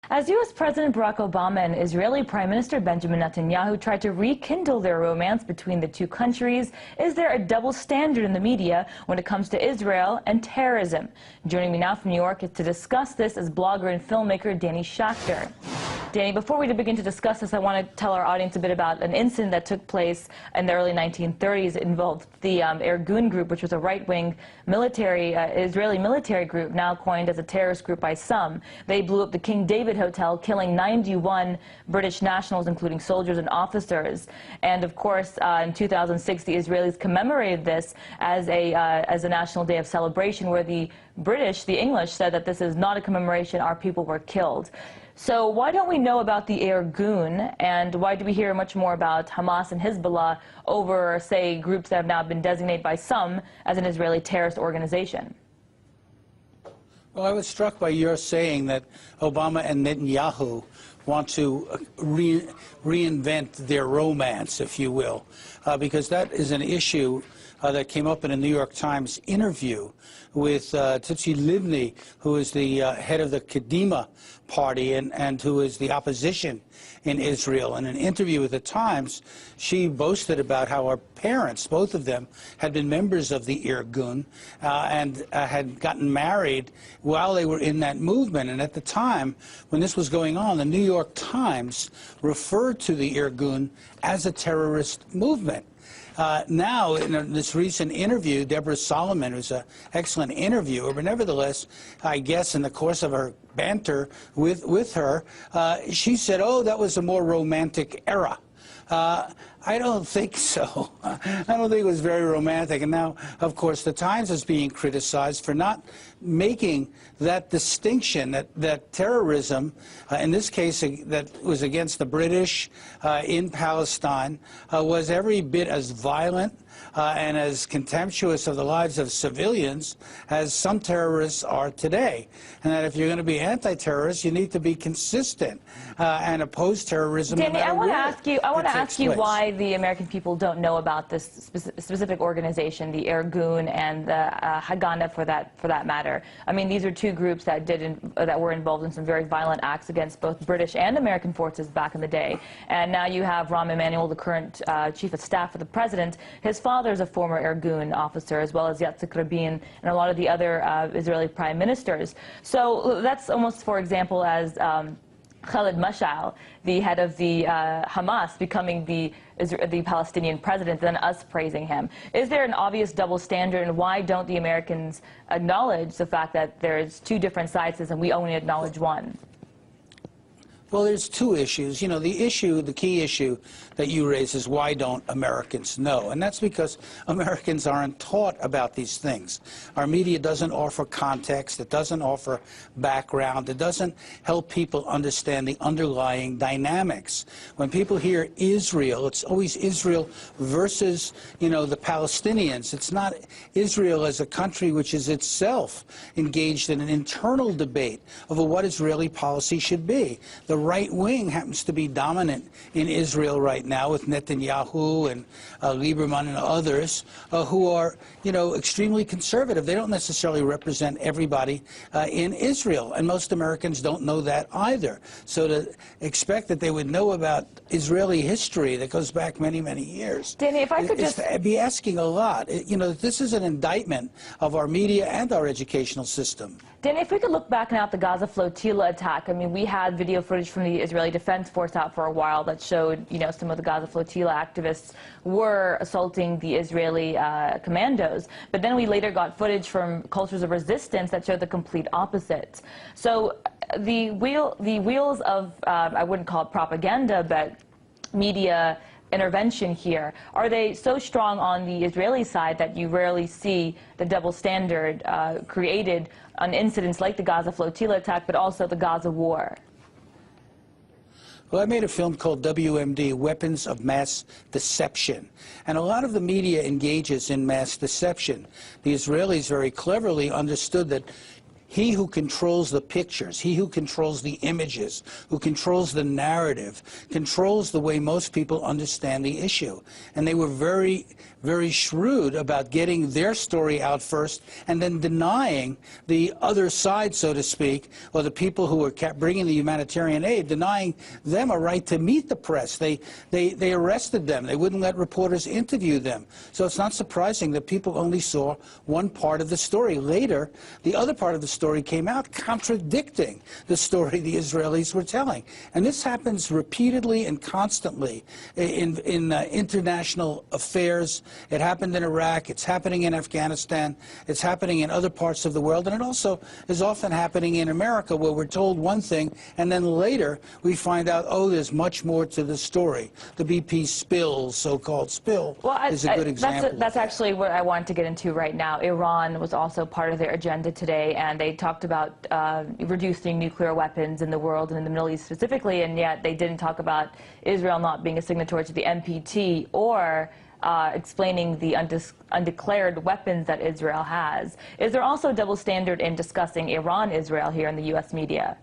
As U.S. President Barack Obama and Israeli Prime Minister Benjamin Netanyahu tried to rekindle their romance between the two countries, is there a double standard in the media when it comes to Israel and terrorism? Joining me now from New York to discuss this is blogger and filmmaker Danny Schachter. Danny, before we begin to discuss this, I want to tell our audience a bit about an incident that took place in the early 1930s. It involved the Irgun group, which was a right-wing military, Israeli military group, now coined as a terrorist group by some. They blew up the King David Hotel, killing 91 British nationals, including soldiers and officers. And of course, in 2006, the Israelis commemorated this as a national day of celebration, where the British, the English, said that this is not a commemoration, our people were killed. So why don't we know about the Irgun, and why do we hear much more about Hamas and Hezbollah over, say, groups that have now been designated by some as an Israeli terrorist organization? Well, I was struck by your saying that Obama and Netanyahu want to reinvent their romance, if you will, because that is an issue that came up in a New York Times interview with Tzipi Livni, who is the head of the Kadima party and who is the opposition in Israel. In an interview with the Times, she boasted about how her parents, both of them, had been members of the Irgun and had gotten married while they were in that movement. And at the time, when this was going on, the New York Times referred to the Irgun as a terrorist movement. Now, in this recent interview, Deborah Solomon, who's an excellent interviewer, but nevertheless, I guess in the course of her banter with her, she said, oh, that was a more romantic era. I don't think so. I don't think it was very romantic. And now, of course, the Times is being criticized for not making that distinction that terrorism, in this case that was against the British in Palestine, was every bit as violent and as contemptuous of the lives of civilians as some terrorists are today. And that if you're going to be anti-terrorist, you need to be consistent and oppose terrorism. Danny, I want to ask you why the American people don't know about this specific organization, the Irgun and the Haganah, for that matter. I mean, these are two groups that were involved in some very violent acts against both British and American forces back in the day. And now you have Rahm Emanuel, the current chief of staff of the president. His father is a former Irgun officer, as well as Yitzhak Rabin and a lot of the other Israeli prime ministers. So that's almost, for example, as Khalid Mashal, the head of the Hamas, becoming the Palestinian president, then us praising him. Is there an obvious double standard, and why don't the Americans acknowledge the fact that there's two different sides and we only acknowledge one? Well, there's two issues. You know, the key issue that you raise is why don't Americans know? And that's because Americans aren't taught about these things. Our media doesn't offer context. It doesn't offer background. It doesn't help people understand the underlying dynamics. When people hear Israel, it's always Israel versus, you know, the Palestinians. It's not Israel as a country which is itself engaged in an internal debate over what Israeli policy should be. The right wing happens to be dominant in Israel right now with Netanyahu and Lieberman and others who are, you know, extremely conservative. They don't necessarily represent everybody in Israel, and most Americans don't know that either. So to expect that they would know about Israeli history that goes back many, many years, Danny, if I could just be asking a lot. You know, this is an indictment of our media and our educational system. Danny, if we could look back now at the Gaza flotilla attack, I mean, we had video footage from the Israeli Defense Force out for a while that showed, you know, some of the Gaza flotilla activists were assaulting the Israeli commandos. But then we later got footage from cultures of resistance that showed the complete opposite. So the wheels of, I wouldn't call it propaganda, but media intervention here, are they so strong on the Israeli side that you rarely see the double standard created on incidents like the Gaza flotilla attack, but also the Gaza war? Well, I made a film called WMD, Weapons of Mass Deception. And a lot of the media engages in mass deception. The Israelis very cleverly understood that he who controls the pictures, he who controls the images, who controls the narrative, controls the way most people understand the issue. And they were very, very shrewd about getting their story out first and then denying the other side, so to speak, or the people who were bringing the humanitarian aid, denying them a right to meet the press. They arrested them. They wouldn't let reporters interview them. So it's not surprising that people only saw one part of the story. Later, the other part of the story came out contradicting the story the Israelis were telling. And this happens repeatedly and constantly in international affairs. It happened in Iraq. It's happening in Afghanistan. It's happening in other parts of the world. And it also is often happening in America, where we're told one thing, and then later we find out, oh, there's much more to the story. The BP spill, so-called spill, is a good example. That's actually what I wanted to get into right now. Iran was also part of their agenda today, and they talked about reducing nuclear weapons in the world and in the Middle East specifically, and yet they didn't talk about Israel not being a signatory to the NPT or explaining the undeclared weapons that Israel has. Is there also a double standard in discussing Iran-Israel here in the U.S. media?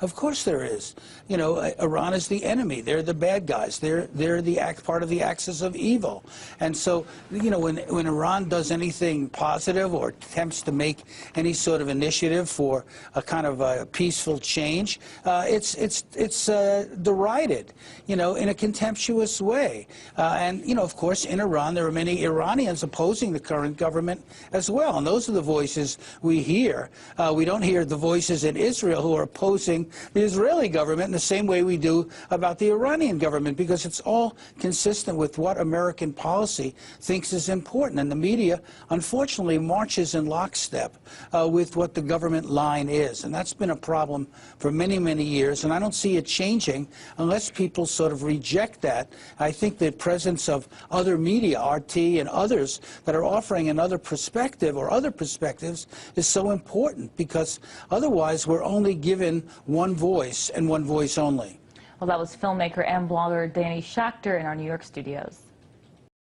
Of course there is. You know, Iran is the enemy. They're the bad guys. They're the part of the axis of evil. And so, you know, when Iran does anything positive or attempts to make any sort of initiative for a kind of a peaceful change, it's derided, you know, in a contemptuous way. And, you know, of course, in Iran, there are many Iranians opposing the current government as well. And those are the voices we hear. We don't hear the voices in Israel who are opposing the Israeli government in the same way we do about the Iranian government, because it's all consistent with what American policy thinks is important. And the media, unfortunately, marches in lockstep with what the government line is. And that's been a problem for many, many years. And I don't see it changing unless people sort of reject that. I think the presence of other media, RT and others, that are offering another perspective or other perspectives is so important, because otherwise we're only given one voice and one voice only. Well, that was filmmaker and blogger Danny Schachter in our New York studios.